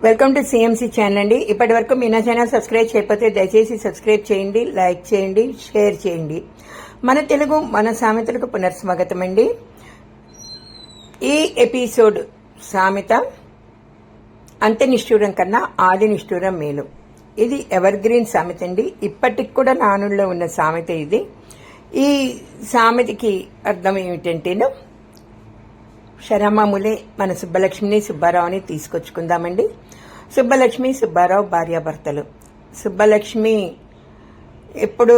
Welcome to CMC channel అండి. ఇప్పటి వరకు మీ నా ఛానల్ సబ్స్క్రైబ్ చేయకపోతే దయచేసి సబ్స్క్రైబ్ చేయండి, లైక్ చేయండి, షేర్ చేయండి. మన తెలుగు మన సామెతలకు పునర్స్వాగతం అండి. ఈ ఎపిసోడ్ సామెత అంత్య నిష్ఠూరం కన్నా ఆది నిష్ఠూరం మేలు. ఇది ఎవర్ గ్రీన్ సామెత అండి. ఇప్పటికి కూడా నానుల్లో ఉన్న సామెత ఇది. ఈ సామెతకి అర్థం ఏమిటంటేను, శరమాములే మన సుబ్బలక్ష్మిని సుబ్బారావుని తీసుకొచ్చుకుందామండి. సుబ్బలక్ష్మి సుబ్బారావు భార్యాభర్తలు. సుబ్బలక్ష్మి ఎప్పుడు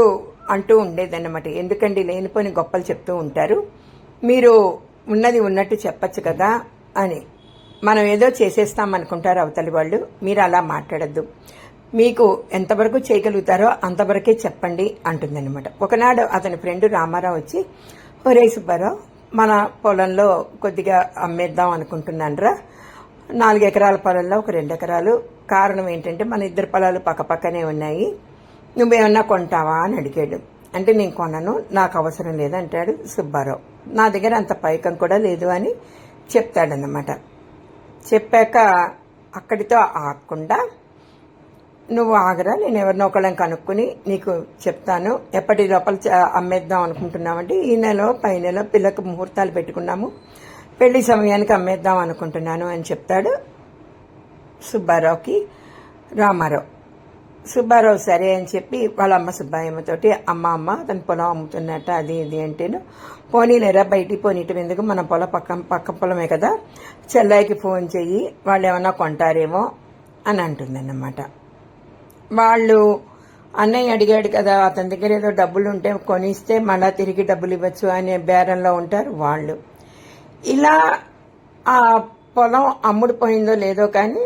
అంటూ ఉండేదన్నమాట, ఎందుకండి లేనిపోని గొప్పలు చెప్తూ ఉంటారు, మీరు ఉన్నది ఉన్నట్టు చెప్పచ్చు కదా అని. మనం ఏదో చేసేస్తాం అనుకుంటారు అవతలి వాళ్ళు, మీరు అలా మాట్లాడద్దు, మీకు ఎంతవరకు చేయగలుగుతారో అంతవరకే చెప్పండి అంటుందన్నమాట. ఒకనాడు అతని ఫ్రెండ్ రామారావు వచ్చి, ఒరే సుబ్బారావు, మన పొలంలో కొద్దిగా అమ్మేద్దాం అనుకుంటున్నానురా, 4 ఎకరాల పొలంలో ఒక 2 ఎకరాలు. కారణం ఏంటంటే మన ఇద్దరు పొలాలు పక్కపక్కనే ఉన్నాయి, నువ్వేమన్నా కొంటావా అని అడిగాడు. అంటే నేను కొనను, నాకు అవసరం లేదంటాడు సుబ్బారావు. నా దగ్గర అంత పైకం కూడా లేదు అని చెప్తాడన్నమాట. చెప్పాక అక్కడితో ఆగకుండా, నువ్వు ఆగరా, నేను ఎవరినో ఒకళ్ళని కనుక్కుని నీకు చెప్తాను, ఎప్పటి లోపల అమ్మేద్దాం అనుకుంటున్నామంటే ఈ నెల పై నెల పిల్లలకు ముహూర్తాలు పెట్టుకున్నాము, పెళ్లి సమయానికి అమ్మేద్దాం అనుకుంటున్నాను అని చెప్తాడు సుబ్బారావుకి రామారావు. సుబ్బారావు సరే అని చెప్పి వాళ్ళ అమ్మ సుబ్బాయమ్మతోటి, అమ్మ తన పొలం అమ్ముతున్నట్ట అది ఇది అంటేను, పోనీలేరా బయటికి పోనీయటం ఎందుకు, మన పొలం పక్క పొలమే కదా, చెల్లాయికి ఫోన్ చెయ్యి, వాళ్ళు ఏమన్నా కొంటారేమో అని అంటుందన్నమాట. వాళ్ళు అన్నయ్య అడిగాడు కదా, అతని దగ్గర ఏదో డబ్బులు ఉంటే కొనిస్తే మళ్ళా తిరిగి డబ్బులు ఇవ్వచ్చు అనే బేరంలో ఉంటారు వాళ్ళు. ఇలా ఆ పొలం అమ్ముడు పోయిందో లేదో కానీ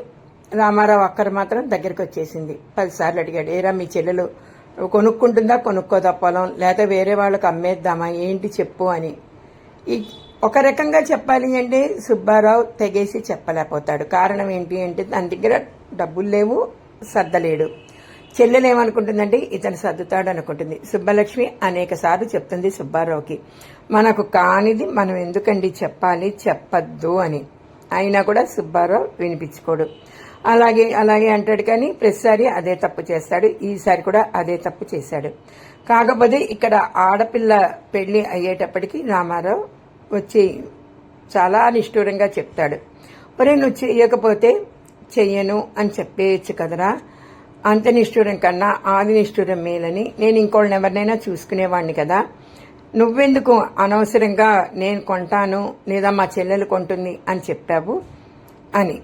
రామారావు అక్కర మాత్రం దగ్గరికి వచ్చేసింది. 10 సార్లు అడిగాడు, ఏరా మీ చెల్లెలు కొనుక్కుంటుందా కొనుక్కోదా పొలం, లేకపోతే వేరే వాళ్ళకి అమ్మేద్దామా ఏంటి చెప్పు అని. ఒక రకంగా చెప్పాలి అంటే సుబ్బారావు తెగేసి చెప్పలేకపోతాడు. కారణం ఏంటి అంటే తన దగ్గర డబ్బులు లేవు, సర్దలేడు. చెల్లెలు ఏమనుకుంటుందంటే ఇతను సర్దుతాడు అనుకుంటుంది. సుబ్బలక్ష్మి అనేక సార్లు చెప్తుంది సుబ్బారావుకి, మనకు కానిది మనం ఎందుకండి చెప్పాలి, చెప్పద్దు అని. అయినా కూడా సుబ్బారావు వినిపించుకోడు. అలాగే అంటాడు, కానీ ప్రతిసారి అదే తప్పు చేస్తాడు. ఈసారి కూడా అదే తప్పు చేశాడు. కాకపోతే ఇక్కడ ఆడపిల్ల పెళ్లి అయ్యేటప్పటికి రామారావు వచ్చి చాలా నిష్ఠూరంగా చెప్తాడు, ఒరే నువ్వు చెయ్యకపోతే చెయ్యను అని చెప్పేయచ్చు కదరా, అంత నిష్ఠూరం కన్నా ఆది నిష్ఠూరం మేలని, నేను ఇంకోళ్ళని ఎవరినైనా చూసుకునేవాడిని కదా, నువ్వెందుకు అనవసరంగా నేను కొంటాను లేదా మా చెల్లెలు కొంటుంది అని చెప్పావు అని.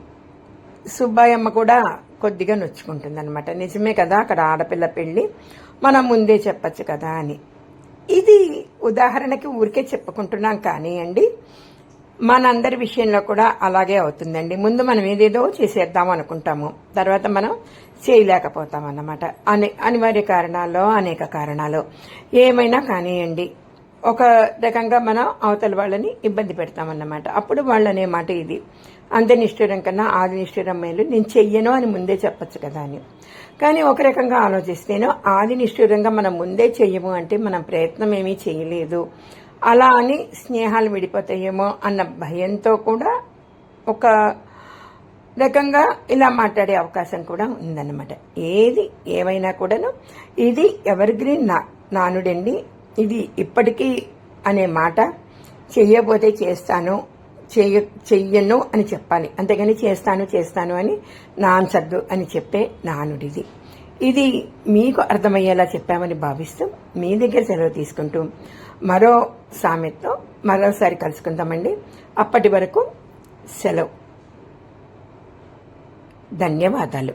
సుబ్బాయమ్మ కూడా కొద్దిగా నొచ్చుకుంటుంది అనమాట. నిజమే కదా, అక్కడ ఆడపిల్ల పెళ్లి, మనం ముందే చెప్పచ్చు కదా అని. ఇది ఉదాహరణకి ఊరికే చెప్పుకుంటున్నాం కానీ అండి, మనందరి విషయంలో కూడా అలాగే అవుతుందండి. ముందు మనం ఏదేదో చేసేద్దాం అనుకుంటాము, తర్వాత మనం చేయలేకపోతాం అన్నమాట. అనివార్య కారణాల్లో అనేక కారణాలు ఏమైనా కానివ్వండి, ఒక రకంగా మనం అవతల వాళ్ళని ఇబ్బంది పెడతామన్నమాట. అప్పుడు వాళ్ళు అనే మాట ఇది, అంత్య నిష్ఠూరం కన్నా ఆది నిష్ఠూరం మేలు, నేను చెయ్యను అని ముందే చెప్పచ్చు కదా అని. కానీ ఒక రకంగా ఆలోచిస్తేనో ఆది నిష్ఠూరంగా మనం ముందే చెయ్యము అంటే మనం ప్రయత్నం ఏమీ చేయలేదు, అలా అని స్నేహాలు విడిపోతాయేమో అన్న భయంతో కూడా ఒక రకంగా ఇలా మాట్లాడే అవకాశం కూడా ఉందన్నమాట. ఏది ఏమైనా కూడాను ఇది ఎవర్ గ్రీన్ నానుడండి. ఇది ఇప్పటికీ అనే మాట చెయ్యబోతే చేస్తాను, చెయ్యను అని చెప్పాలి, అంతేగాని చేస్తాను అని నాన్సద్దు అని చెప్పే నానుడిది. ఇది మీకు అర్థమయ్యేలా చెప్పామని భావిస్తూ మీ దగ్గర సెలవు తీసుకుంటూ మరో సామెతతో మరోసారి కలుసుకుందామండి. అప్పటి వరకు సెలవు. ధన్యవాదాలు.